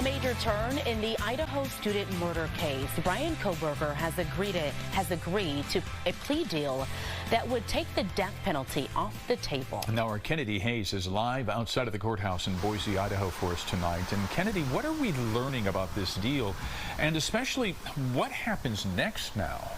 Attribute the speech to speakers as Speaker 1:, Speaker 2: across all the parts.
Speaker 1: A major turn in the Idaho student murder case. Bryan Kohberger has agreed to a plea deal that would take the death penalty off the table.
Speaker 2: Now our Kennedy Hayes is live outside of the courthouse in Boise, Idaho for us tonight. And Kennedy, what are we learning about this deal? And especially, what happens next now?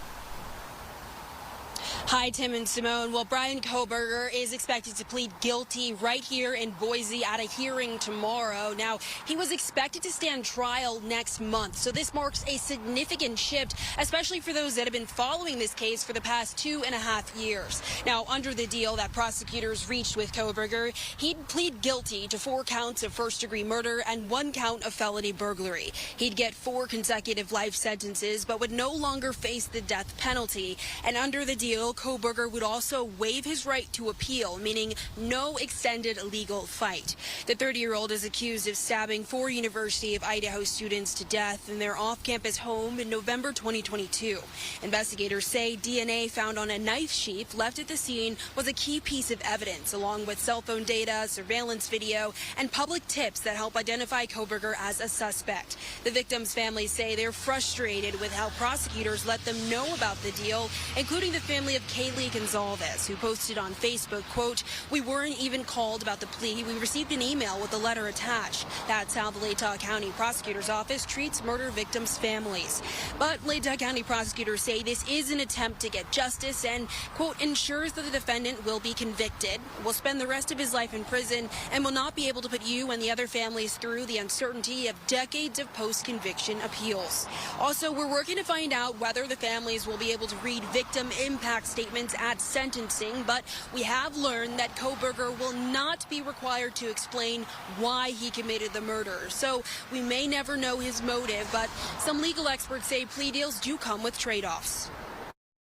Speaker 3: Hi, Tim and Simone. Well, Bryan Kohberger is expected to plead guilty right here in Boise at a hearing tomorrow. Now, he was expected to stand trial next month, so this marks a significant shift, especially for those that have been following this case for the past 2.5 years. Now, under the deal that prosecutors reached with Kohberger, he'd plead guilty to 4 counts of first-degree murder and 1 count of felony burglary. He'd get 4 consecutive life sentences, but would no longer face the death penalty. And under the deal, Kohberger would also waive his right to appeal, meaning no extended legal fight. The 30-year-old is accused of stabbing 4 University of Idaho students to death in their off-campus home in November 2022. Investigators say DNA found on a knife sheath left at the scene was a key piece of evidence, along with cell phone data, surveillance video, and public tips that help identify Kohberger as a suspect. The victims' families say they're frustrated with how prosecutors let them know about the deal, including the family of Kaylee Gonzalez, who posted on Facebook, quote, "We weren't even called about the plea. We received an email with a letter attached." That's how the Latah County Prosecutor's Office treats murder victims' families. But Latah County prosecutors say this is an attempt to get justice and, quote, ensures that the defendant will be convicted, will spend the rest of his life in prison, and will not be able to put you and the other families through the uncertainty of decades of post-conviction appeals. Also, we're working to find out whether the families will be able to read victim impact statements at sentencing, but we have learned that Kohberger will not be required to explain why he committed the murder. So we may never know his motive, but some legal experts say plea deals do come with trade-offs.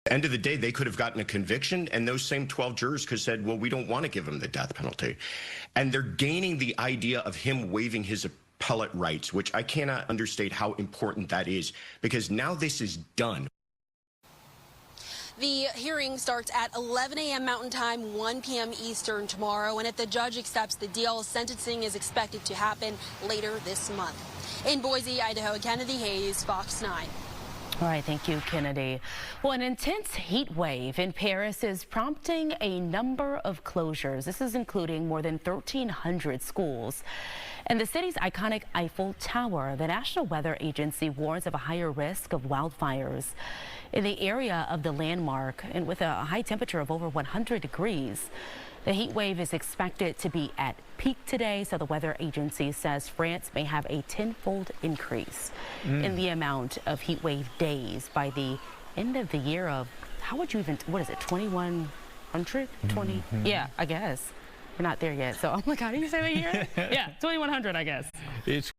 Speaker 4: End of the day, they could have gotten a conviction, and those same 12 jurors could have said, well, we don't want to give him the death penalty. And they're gaining the idea of him waiving his appellate rights, which I cannot understate how important that is, because now this is done.
Speaker 3: The hearing starts at 11 a.m. Mountain Time, 1 p.m. Eastern tomorrow, and if the judge accepts the deal, sentencing is expected to happen later this month. In Boise, Idaho, Kennedy Hayes, Fox 9.
Speaker 1: All right, thank you, Kennedy. Well, an intense heat wave in Paris is prompting a number of closures. This is including more than 1,300 schools. And the city's iconic Eiffel Tower, the National Weather Agency warns of a higher risk of wildfires in the area of the landmark, and with a high temperature of over 100 degrees. The heat wave is expected to be at peak today, so the weather agency says France may have a 10-fold increase in the amount of heat wave days by the end of the year of, how would you even, what is it, 2,100? 20? Yeah, I guess. We're not there yet, so I'm like, how do you say the year? Yeah, 2,100, I guess.
Speaker 2: It's